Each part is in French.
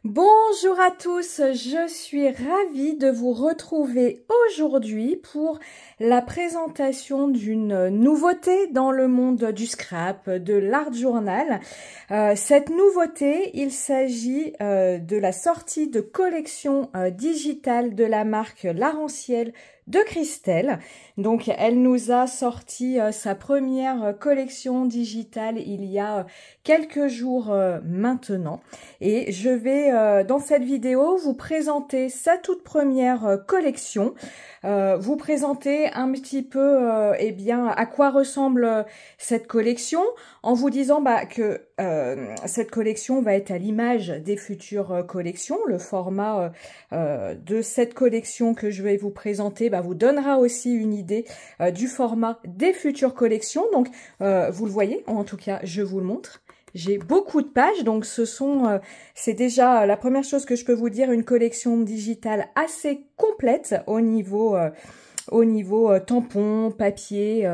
Bonjour à tous, je suis ravie de vous retrouver aujourd'hui pour la présentation d'une nouveauté dans le monde du scrap, de l'art journal. Cette nouveauté, il s'agit de la sortie de collection digitale de la marque L'Aranciel de Christelle. Donc elle nous a sorti sa première collection digitale il y a quelques jours maintenant, et je vais dans cette vidéo vous présenter sa toute première collection, vous présenter un petit peu eh bien à quoi ressemble cette collection, en vous disant que cette collection va être à l'image des futures collections. Le format de cette collection que je vais vous présenter vous donnera aussi une idée du format des futures collections. Donc vous le voyez, en tout cas je vous le montre. J'ai beaucoup de pages, donc c'est déjà la première chose que je peux vous dire, une collection digitale assez complète au niveau tampon, papier,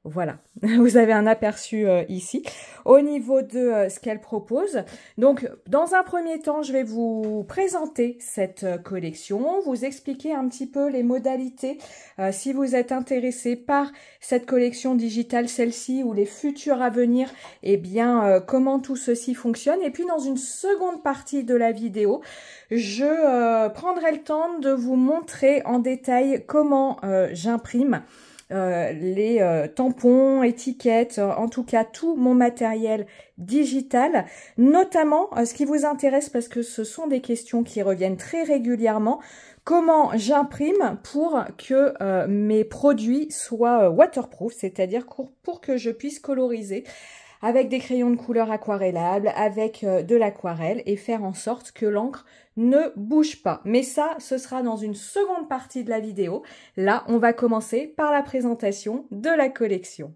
voilà. Vous avez un aperçu ici au niveau de ce qu'elle propose. Donc, dans un premier temps, je vais vous présenter cette collection, vous expliquer un petit peu les modalités si vous êtes intéressé par cette collection digitale, celle-ci ou les futures à venir, eh bien, comment tout ceci fonctionne. Et puis, dans une seconde partie de la vidéo, je prendrai le temps de vous montrer en détail comment j'imprime les tampons, étiquettes, en tout cas tout mon matériel digital, notamment ce qui vous intéresse parce que ce sont des questions qui reviennent très régulièrement, comment j'imprime pour que mes produits soient waterproof, c'est-à-dire pour que je puisse coloriser avec des crayons de couleur aquarellables, avec de l'aquarelle et faire en sorte que l'encre ne bouge pas. Mais ça, ce sera dans une seconde partie de la vidéo. Là, on va commencer par la présentation de la collection.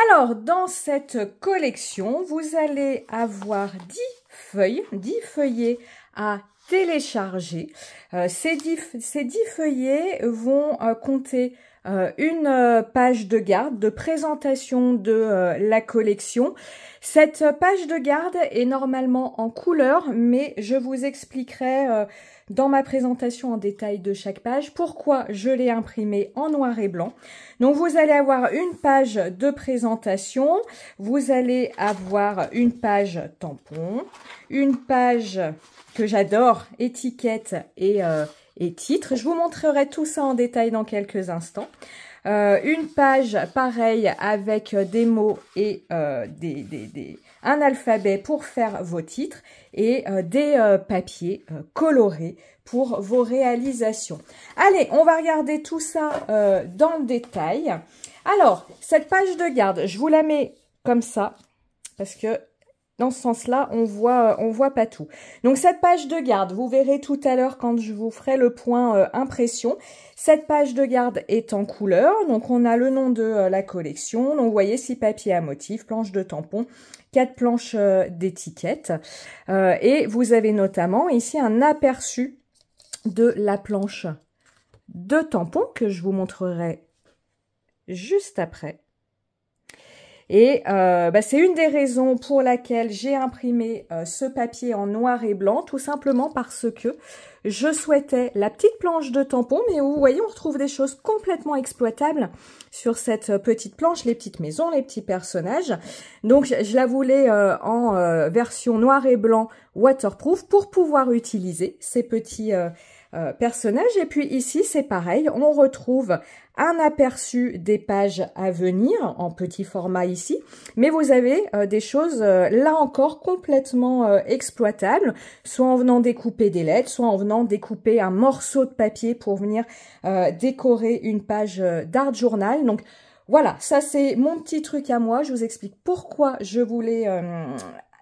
Alors, dans cette collection, vous allez avoir 10 feuilles, 10 feuillets à télécharger. Ces 10 feuillets vont compter une page de garde, de présentation de la collection. Cette page de garde est normalement en couleur, mais je vous expliquerai dans ma présentation en détail de chaque page pourquoi je l'ai imprimée en noir et blanc. Donc vous allez avoir une page de présentation, vous allez avoir une page tampon, une page que j'adore, étiquette et titre. Je vous montrerai tout ça en détail dans quelques instants. Une page pareille avec des mots et un alphabet pour faire vos titres et des papiers colorés pour vos réalisations. Allez, on va regarder tout ça dans le détail. Alors, cette page de garde, je vous la mets comme ça parce que dans ce sens-là, on voit pas tout. Donc, cette page de garde, vous verrez tout à l'heure quand je vous ferai le point impression. Cette page de garde est en couleur. Donc, on a le nom de la collection. Donc, vous voyez 6 papiers à motif, planches de tampons, 4 planches d'étiquettes. Et vous avez notamment ici un aperçu de la planche de tampons que je vous montrerai juste après. Et c'est une des raisons pour laquelle j'ai imprimé ce papier en noir et blanc, tout simplement parce que je souhaitais la petite planche de tampon, mais vous voyez, on retrouve des choses complètement exploitables sur cette petite planche, les petites maisons, les petits personnages. Donc, je la voulais en version noir et blanc waterproof pour pouvoir utiliser ces petits personnages. Et puis ici, c'est pareil, on retrouve un aperçu des pages à venir en petit format ici, mais vous avez des choses là encore complètement exploitables, soit en venant découper des lettres, soit en venant découper un morceau de papier pour venir décorer une page d'art journal. Donc voilà, ça c'est mon petit truc à moi. Je vous explique pourquoi je voulais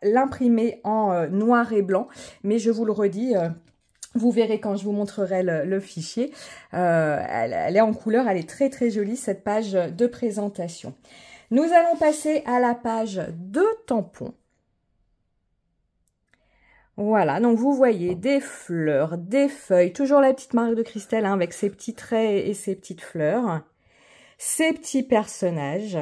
l'imprimer en noir et blanc, mais je vous le redis, vous verrez quand je vous montrerai le fichier, elle est en couleur, elle est très très jolie cette page de présentation. Nous allons passer à la page de tampons. Voilà, donc vous voyez des fleurs, des feuilles, toujours la petite marque de Christelle avec ses petits traits et ses petites fleurs, ces petits personnages,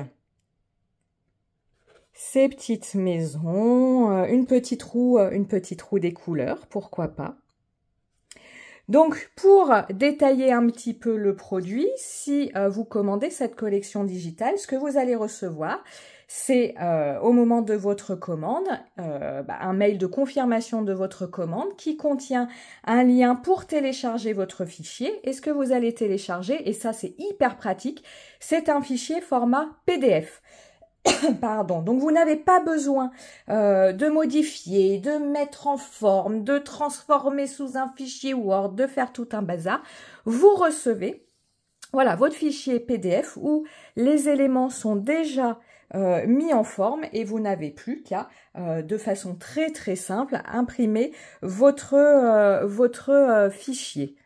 ces petites maisons, une petite roue des couleurs, pourquoi pas. Donc, pour détailler un petit peu le produit, si vous commandez cette collection digitale, ce que vous allez recevoir, c'est au moment de votre commande, un mail de confirmation de votre commande qui contient un lien pour télécharger votre fichier. Et ce que vous allez télécharger, et ça c'est hyper pratique, c'est un fichier format PDF. Pardon, donc vous n'avez pas besoin de modifier, de mettre en forme, de transformer sous un fichier Word, de faire tout un bazar. Vous recevez, voilà, votre fichier PDF où les éléments sont déjà mis en forme et vous n'avez plus qu'à, de façon très très simple, imprimer votre fichier.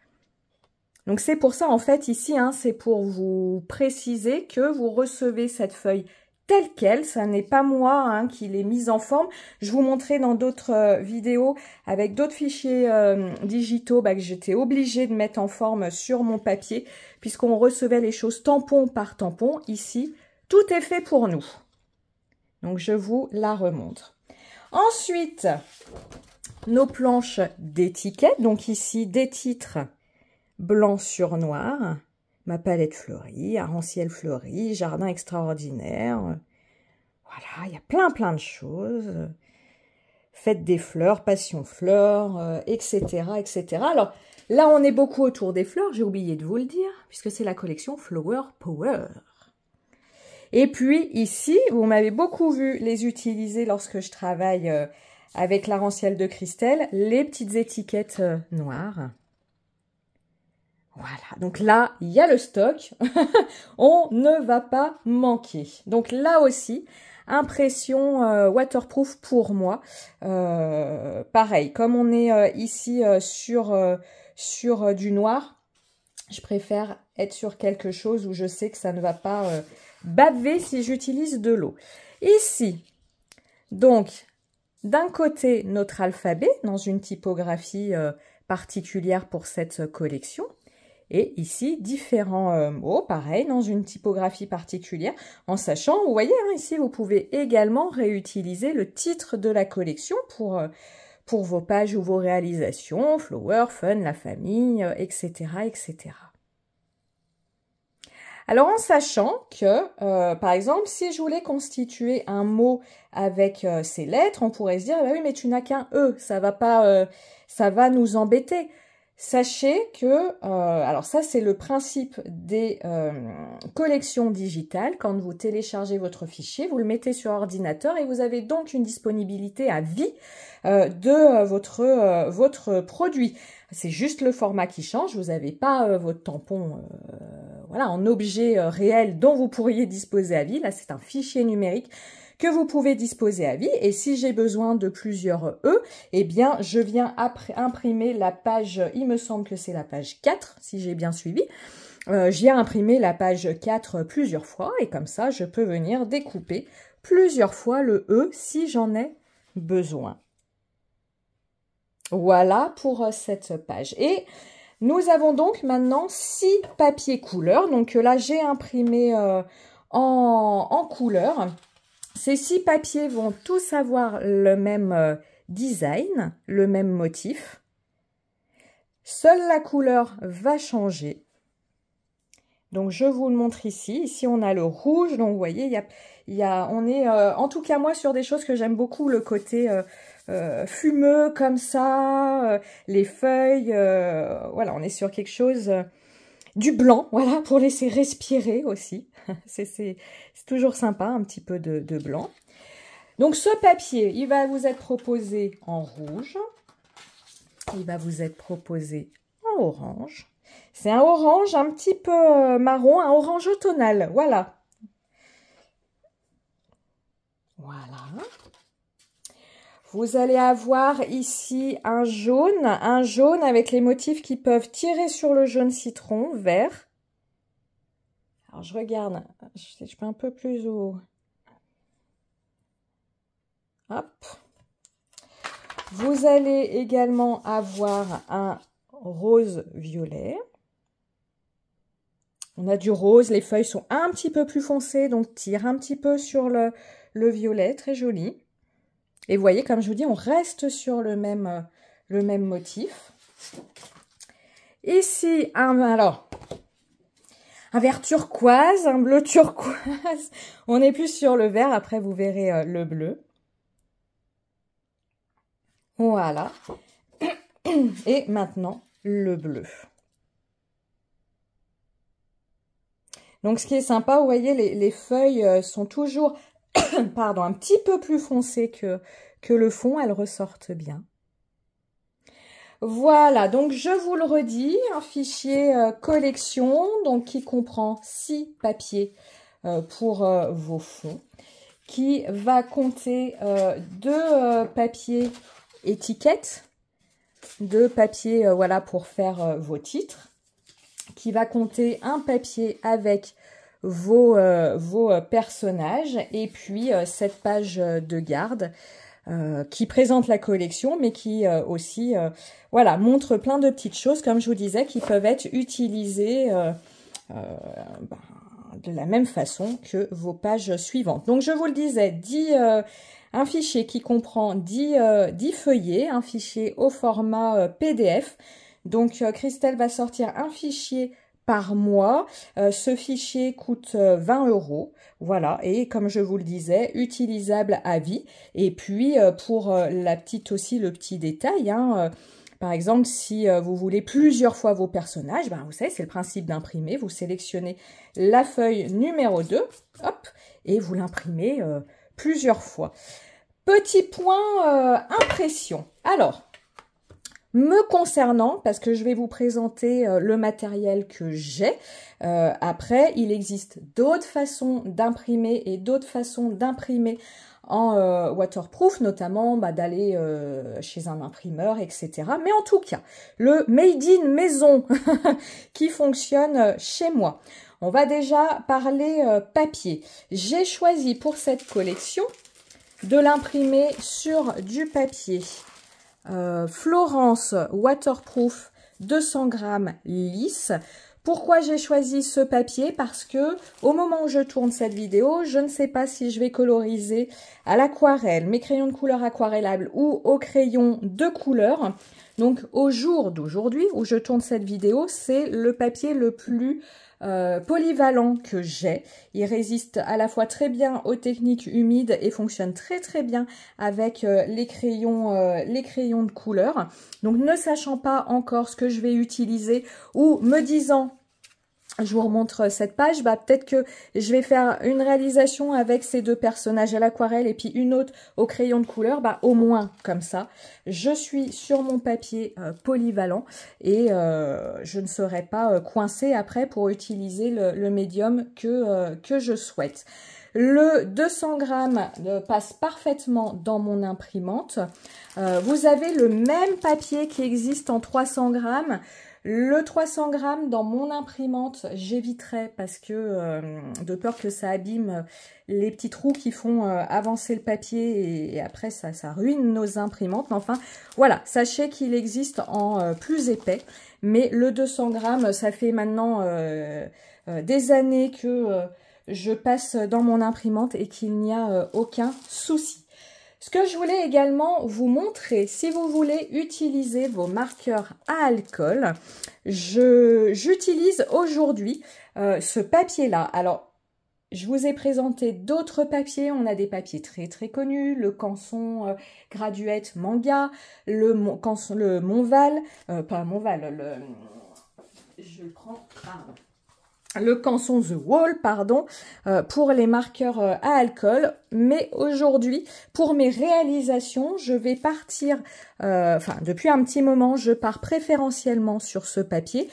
Donc c'est pour ça en fait ici, hein, c'est pour vous préciser que vous recevez cette feuille telle quelle, ça n'est pas moi hein, qui l'ai mise en forme. Je vous montrais dans d'autres vidéos avec d'autres fichiers digitaux que j'étais obligée de mettre en forme sur mon papier puisqu'on recevait les choses tampon par tampon. Ici, tout est fait pour nous. Donc je vous la remontre. Ensuite, nos planches d'étiquettes. Donc ici, des titres blanc sur noir. Ma palette fleurie, arc-en-ciel fleuri, jardin extraordinaire. Voilà, il y a plein de choses. Fête des fleurs, passion fleurs, etc., etc. Alors, là, on est beaucoup autour des fleurs, j'ai oublié de vous le dire, puisque c'est la collection Flower Power. Et puis, ici, vous m'avez beaucoup vu les utiliser lorsque je travaille avec l'arc-en-ciel de Christelle, les petites étiquettes noires. Voilà, donc là, il y a le stock, on ne va pas manquer. Donc là aussi, impression waterproof pour moi. Pareil, comme on est ici sur du noir, je préfère être sur quelque chose où je sais que ça ne va pas baver si j'utilise de l'eau. Ici, donc, d'un côté, notre alphabet dans une typographie particulière pour cette collection. Et ici, différents mots, pareil, dans une typographie particulière, en sachant, vous voyez, hein, ici, vous pouvez également réutiliser le titre de la collection pour vos pages ou vos réalisations, Flower, Fun, la famille, etc., etc. Alors, en sachant que, par exemple, si je voulais constituer un mot avec ces lettres, on pourrait se dire, bah oui, mais tu n'as qu'un E, ça va pas, ça va nous embêter. Sachez que, alors ça c'est le principe des collections digitales, quand vous téléchargez votre fichier, vous le mettez sur ordinateur et vous avez donc une disponibilité à vie de votre produit. C'est juste le format qui change, vous n'avez pas votre tampon voilà, en objet réel dont vous pourriez disposer à vie, là c'est un fichier numérique que vous pouvez disposer à vie. Et si j'ai besoin de plusieurs E, eh bien, je viens imprimer la page, il me semble que c'est la page 4, si j'ai bien suivi. J'y ai imprimé la page 4 plusieurs fois, et comme ça, je peux venir découper plusieurs fois le E si j'en ai besoin. Voilà pour cette page. Et nous avons donc maintenant 6 papiers couleurs. Donc là, j'ai imprimé en couleur. Ces 6 papiers vont tous avoir le même design, le même motif. Seule la couleur va changer. Donc, je vous le montre ici. Ici, on a le rouge. Donc, vous voyez, on est, en tout cas, moi, sur des choses que j'aime beaucoup, le côté fumeux comme ça, les feuilles. Voilà, on est sur quelque chose... du blanc, voilà, pour laisser respirer aussi. C'est toujours sympa, un petit peu de blanc. Donc, ce papier, il va vous être proposé en rouge. Il va vous être proposé en orange. C'est un orange un petit peu marron, un orange automnal, voilà. Voilà. Vous allez avoir ici un jaune avec les motifs qui peuvent tirer sur le jaune citron, vert. Alors, je regarde, je peux un peu plus haut. Hop. Vous allez également avoir un rose-violet. On a du rose, les feuilles sont un petit peu plus foncées, donc tire un petit peu sur le le violet, très joli. Et vous voyez, comme je vous dis, on reste sur le même motif. Ici, un vert turquoise, un bleu turquoise. On est plus sur le vert, après vous verrez le bleu. Voilà. Et maintenant, le bleu. Donc, ce qui est sympa, vous voyez, les feuilles sont toujours, pardon, un petit peu plus foncées que le fond. Elles ressortent bien. Voilà, donc je vous le redis, un fichier collection, donc qui comprend 6 papiers pour vos fonds, qui va compter 2 papiers étiquettes, 2 papiers voilà, pour faire vos titres, qui va compter un papier avec vos personnages, et puis cette page de garde qui présente la collection, mais qui aussi voilà, montre plein de petites choses, comme je vous disais, qui peuvent être utilisées de la même façon que vos pages suivantes. Donc je vous le disais, un fichier qui comprend 10 feuillets, un fichier au format PDF. Donc Christelle va sortir un fichier par mois. Ce fichier coûte 20 €. Voilà, et comme je vous le disais, utilisable à vie. Et puis pour la petite aussi, le petit détail, hein, par exemple, si vous voulez plusieurs fois vos personnages, ben, vous savez, c'est le principe d'imprimer. Vous sélectionnez la feuille numéro 2, hop, et vous l'imprimez plusieurs fois. Petit point impression. Alors, me concernant, parce que je vais vous présenter le matériel que j'ai, après, il existe d'autres façons d'imprimer et d'autres façons d'imprimer en waterproof, notamment d'aller chez un imprimeur, etc. Mais en tout cas, le Made in Maison qui fonctionne chez moi. On va déjà parler papier. J'ai choisi pour cette collection de l'imprimer sur du papier Florence Waterproof 200 grammes lisse. Pourquoi j'ai choisi ce papier? Parce que au moment où je tourne cette vidéo, je ne sais pas si je vais coloriser à l'aquarelle, mes crayons de couleur aquarellables ou au crayon de couleur. Donc au jour d'aujourd'hui où je tourne cette vidéo, c'est le papier le plus polyvalent que j'ai. Il résiste à la fois très bien aux techniques humides et fonctionne très très bien avec les crayons de couleur. Donc ne sachant pas encore ce que je vais utiliser ou me disant, je vous remontre cette page, peut-être que je vais faire une réalisation avec ces 2 personnages à l'aquarelle et puis une autre au crayon de couleur, au moins comme ça, je suis sur mon papier polyvalent et je ne serai pas coincée après pour utiliser le médium que je souhaite. Le 200 grammes passe parfaitement dans mon imprimante. Vous avez le même papier qui existe en 300 grammes. Le 300 grammes dans mon imprimante, j'éviterai parce que de peur que ça abîme les petits trous qui font avancer le papier et après ça ruine nos imprimantes. Mais enfin, voilà, sachez qu'il existe en plus épais. Mais le 200 grammes, ça fait maintenant des années que je passe dans mon imprimante et qu'il n'y a aucun souci. Ce que je voulais également vous montrer, si vous voulez utiliser vos marqueurs à alcool, j'utilise aujourd'hui ce papier-là. Alors, je vous ai présenté d'autres papiers. On a des papiers très très connus, le Canson Graduate Manga, le Montval, pas Montval, je le prends, pardon. Le Canson The Wall, pardon, pour les marqueurs à alcool. Mais aujourd'hui, pour mes réalisations, je vais partir, depuis un petit moment, je pars préférentiellement sur ce papier.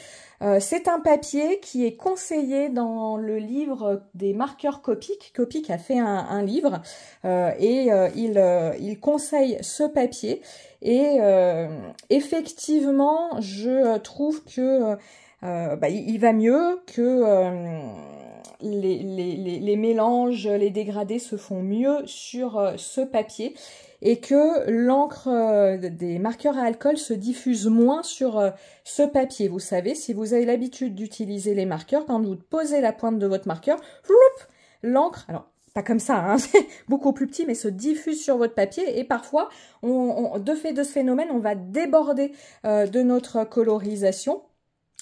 C'est un papier qui est conseillé dans le livre des marqueurs Copic. Copic a fait un livre et il conseille ce papier. Et effectivement, je trouve que il va mieux, que les mélanges, les dégradés se font mieux sur ce papier et que l'encre des marqueurs à alcool se diffuse moins sur ce papier. Vous savez, si vous avez l'habitude d'utiliser les marqueurs, quand vous posez la pointe de votre marqueur, l'encre, alors pas comme ça, hein, c'est beaucoup plus petit, mais se diffuse sur votre papier. Et parfois, de fait de ce phénomène, on va déborder de notre colorisation.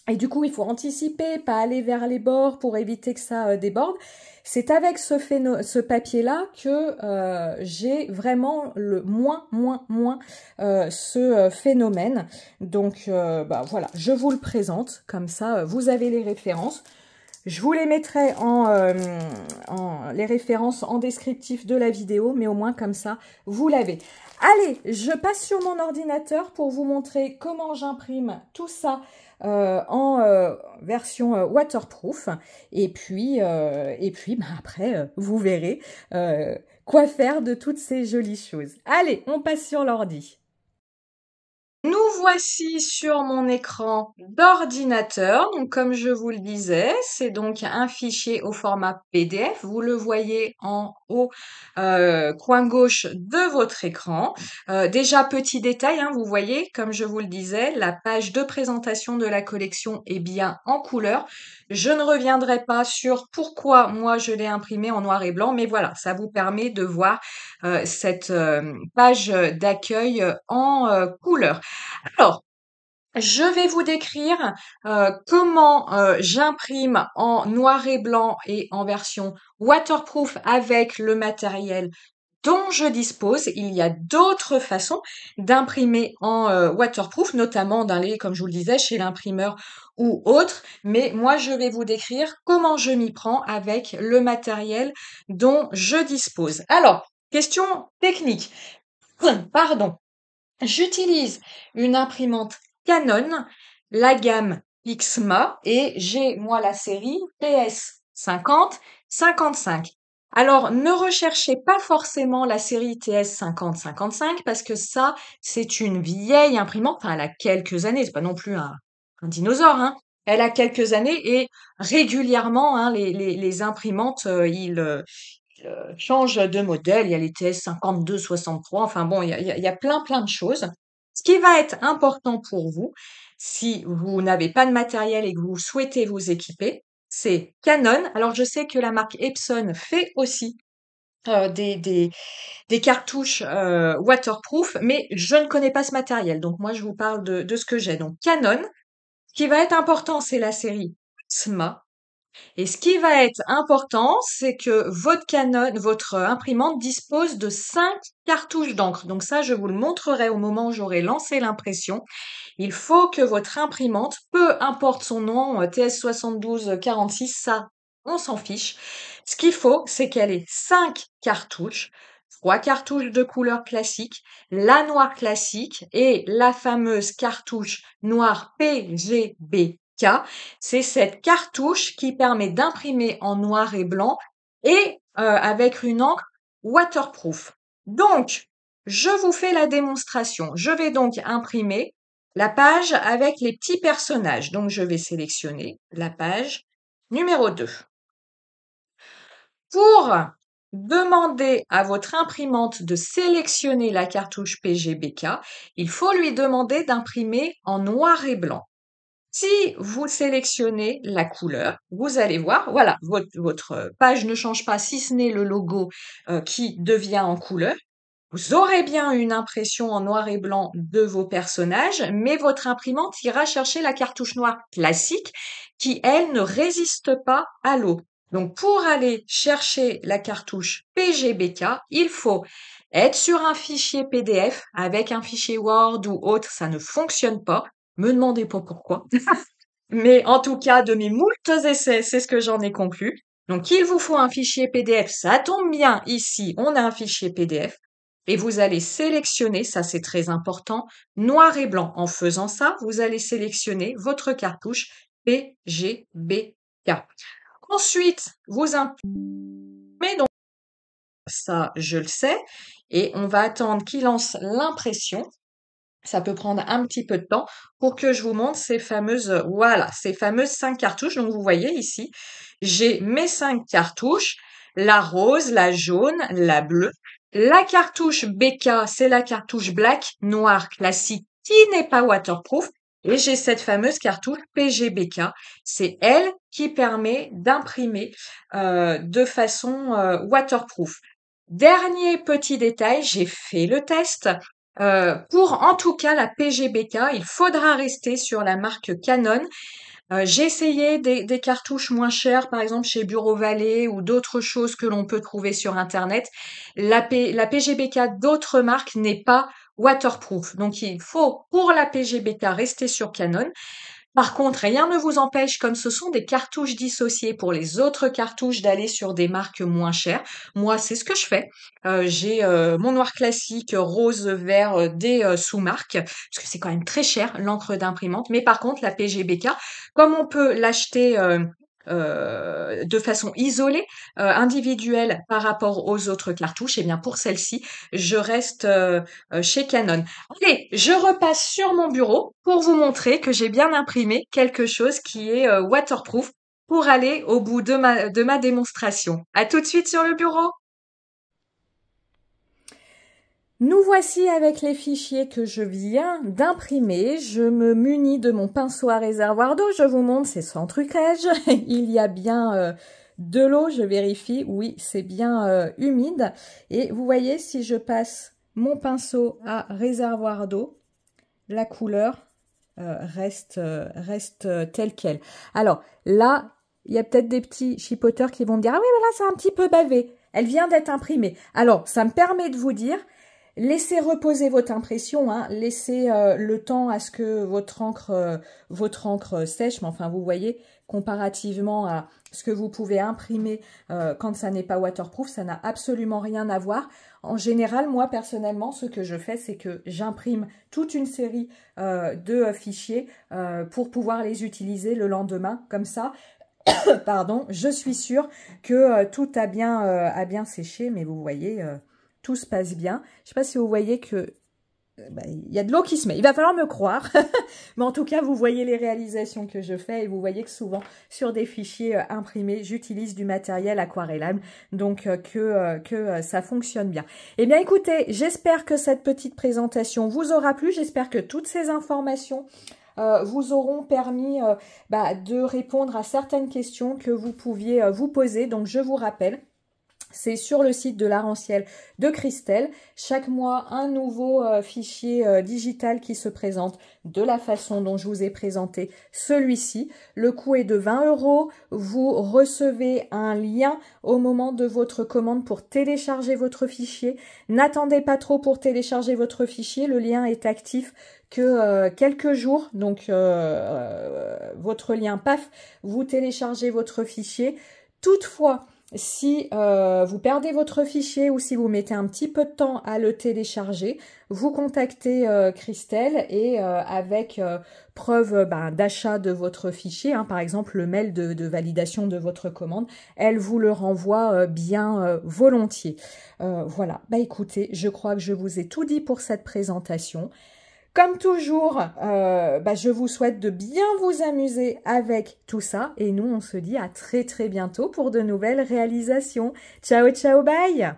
Et du coup, il faut anticiper, pas aller vers les bords pour éviter que ça déborde. C'est avec ce papier-là que j'ai vraiment le moins ce phénomène. Donc, bah, voilà, je vous le présente. Comme ça, vous avez les références. Je vous les mettrai les références en descriptif de la vidéo, mais au moins comme ça, vous l'avez. Allez, je passe sur mon ordinateur pour vous montrer comment j'imprime tout ça en version waterproof. Et puis bah, après, vous verrez quoi faire de toutes ces jolies choses. Allez, on passe sur l'ordi. Nous voici sur mon écran d'ordinateur. Donc, comme je vous le disais, c'est donc un fichier au format PDF. Vous le voyez en haut coin gauche de votre écran. Déjà, petit détail, hein, vous voyez, comme je vous le disais, la page de présentation de la collection est bien en couleur. Je ne reviendrai pas sur pourquoi moi je l'ai imprimé en noir et blanc, mais voilà, ça vous permet de voir cette page d'accueil en couleur. Alors, je vais vous décrire comment j'imprime en noir et blanc et en version waterproof avec le matériel dont je dispose. Il y a d'autres façons d'imprimer en waterproof, notamment comme je vous le disais, chez l'imprimeur ou autre. Mais moi, je vais vous décrire comment je m'y prends avec le matériel dont je dispose. Alors, question technique. Pardon. J'utilise une imprimante Canon, la gamme Pixma, et j'ai moi la série TS50-55. Alors, ne recherchez pas forcément la série TS50-55 parce que ça, c'est une vieille imprimante. Enfin, elle a quelques années, c'est pas non plus un dinosaure, hein. Elle a quelques années et régulièrement, hein, les imprimantes, change de modèle. Il y a les TS 52, 63. Enfin bon, il y a plein de choses. Ce qui va être important pour vous, si vous n'avez pas de matériel et que vous souhaitez vous équiper, c'est Canon. Alors je sais que la marque Epson fait aussi des cartouches waterproof, mais je ne connais pas ce matériel. Donc moi, je vous parle de ce que j'ai. Donc Canon. Ce qui va être important, c'est la série SMA. Et ce qui va être important, c'est que votre imprimante dispose de 5 cartouches d'encre. Donc ça, je vous le montrerai au moment où j'aurai lancé l'impression. Il faut que votre imprimante, peu importe son nom, TS7246, ça, on s'en fiche. Ce qu'il faut, c'est qu'elle ait 5 cartouches, 3 cartouches de couleur classique, la noire classique et la fameuse cartouche noire PGB-K. C'est cette cartouche qui permet d'imprimer en noir et blanc et avec une encre waterproof. Donc, je vous fais la démonstration. Je vais donc imprimer la page avec les petits personnages. Donc, je vais sélectionner la page numéro 2. Pour demander à votre imprimante de sélectionner la cartouche PGB-K, il faut lui demander d'imprimer en noir et blanc. Si vous sélectionnez la couleur, vous allez voir, voilà, votre page ne change pas si ce n'est le logo qui devient en couleur. Vous aurez bien une impression en noir et blanc de vos personnages, mais votre imprimante ira chercher la cartouche noire classique qui, elle, ne résiste pas à l'eau. Donc, pour aller chercher la cartouche PGB-K, il faut être sur un fichier PDF avec un fichier Word ou autre, ça ne fonctionne pas. Me demandez pas pourquoi. Mais en tout cas, de mes moultes essais, c'est ce que j'en ai conclu. Donc, il vous faut un fichier PDF. Ça tombe bien ici, on a un fichier PDF. Et vous allez sélectionner, ça c'est très important, noir et blanc. En faisant ça, vous allez sélectionner votre cartouche PGB-K. Ensuite, vous imprimez, donc ça je le sais, et on va attendre qu'il lance l'impression. Ça peut prendre un petit peu de temps pour que je vous montre ces fameuses, voilà, ces fameuses 5 cartouches. Donc, vous voyez ici, j'ai mes 5 cartouches, la rose, la jaune, la bleue. La cartouche BK, c'est la cartouche black, noire, classique, qui n'est pas waterproof. Et j'ai cette fameuse cartouche PGBK. C'est elle qui permet d'imprimer de façon waterproof. Dernier petit détail, j'ai fait le test. Pour en tout cas la PGBK, il faudra rester sur la marque Canon. J'ai essayé des cartouches moins chères, par exemple chez Bureau Vallée ou d'autres choses que l'on peut trouver sur Internet. La PGBK d'autres marques n'est pas waterproof. Donc il faut pour la PGBK rester sur Canon. Par contre, rien ne vous empêche, comme ce sont des cartouches dissociées pour les autres cartouches, d'aller sur des marques moins chères. Moi, c'est ce que je fais. J'ai mon noir classique rose vert des sous-marques, parce que c'est quand même très cher l'encre d'imprimante. Mais par contre, la PGBK, comme on peut l'acheter de façon isolée, individuelle par rapport aux autres cartouches, et bien pour celle-ci, je reste chez Canon. Allez, je repasse sur mon bureau pour vous montrer que j'ai bien imprimé quelque chose qui est waterproof pour aller au bout de ma démonstration. À tout de suite sur le bureau. Nous voici avec les fichiers que je viens d'imprimer. Je me munis de mon pinceau à réservoir d'eau. Je vous montre, c'est sans trucage. Il y a bien de l'eau, je vérifie. Oui, c'est bien humide. Et vous voyez, si je passe mon pinceau à réservoir d'eau, la couleur reste telle quelle. Alors là, il y a peut-être des petits chipoteurs qui vont me dire « Ah oui, mais là, c'est un petit peu bavé. Elle vient d'être imprimée. » Alors, ça me permet de vous dire, laissez reposer votre impression, hein, laissez le temps à ce que votre encre sèche. Mais enfin, vous voyez, comparativement à ce que vous pouvez imprimer quand ça n'est pas waterproof, ça n'a absolument rien à voir. En général, moi, personnellement, ce que je fais, c'est que j'imprime toute une série de fichiers pour pouvoir les utiliser le lendemain, comme ça. Pardon, je suis sûre que tout a bien séché, mais vous voyez, tout se passe bien. Je ne sais pas si vous voyez que il y a de l'eau qui se met. Il va falloir me croire. Mais en tout cas, vous voyez les réalisations que je fais et vous voyez que souvent, sur des fichiers imprimés, j'utilise du matériel aquarellable. Donc, que ça fonctionne bien. Eh bien, écoutez, j'espère que cette petite présentation vous aura plu. J'espère que toutes ces informations vous auront permis de répondre à certaines questions que vous pouviez vous poser. Donc, je vous rappelle, c'est sur le site de l'Aranciel de Christelle. Chaque mois, un nouveau fichier digital qui se présente de la façon dont je vous ai présenté celui-ci. Le coût est de 20 €. Vous recevez un lien au moment de votre commande pour télécharger votre fichier. N'attendez pas trop pour télécharger votre fichier. Le lien est actif que quelques jours. Donc, votre lien, paf, vous téléchargez votre fichier. Toutefois, si vous perdez votre fichier ou si vous mettez un petit peu de temps à le télécharger, vous contactez Christelle et avec preuve d'achat de votre fichier, hein, par exemple le mail de validation de votre commande, elle vous le renvoie bien volontiers. Voilà, écoutez, je crois que je vous ai tout dit pour cette présentation. Comme toujours, je vous souhaite de bien vous amuser avec tout ça. Et nous, on se dit à très très bientôt pour de nouvelles réalisations. Ciao, ciao, bye!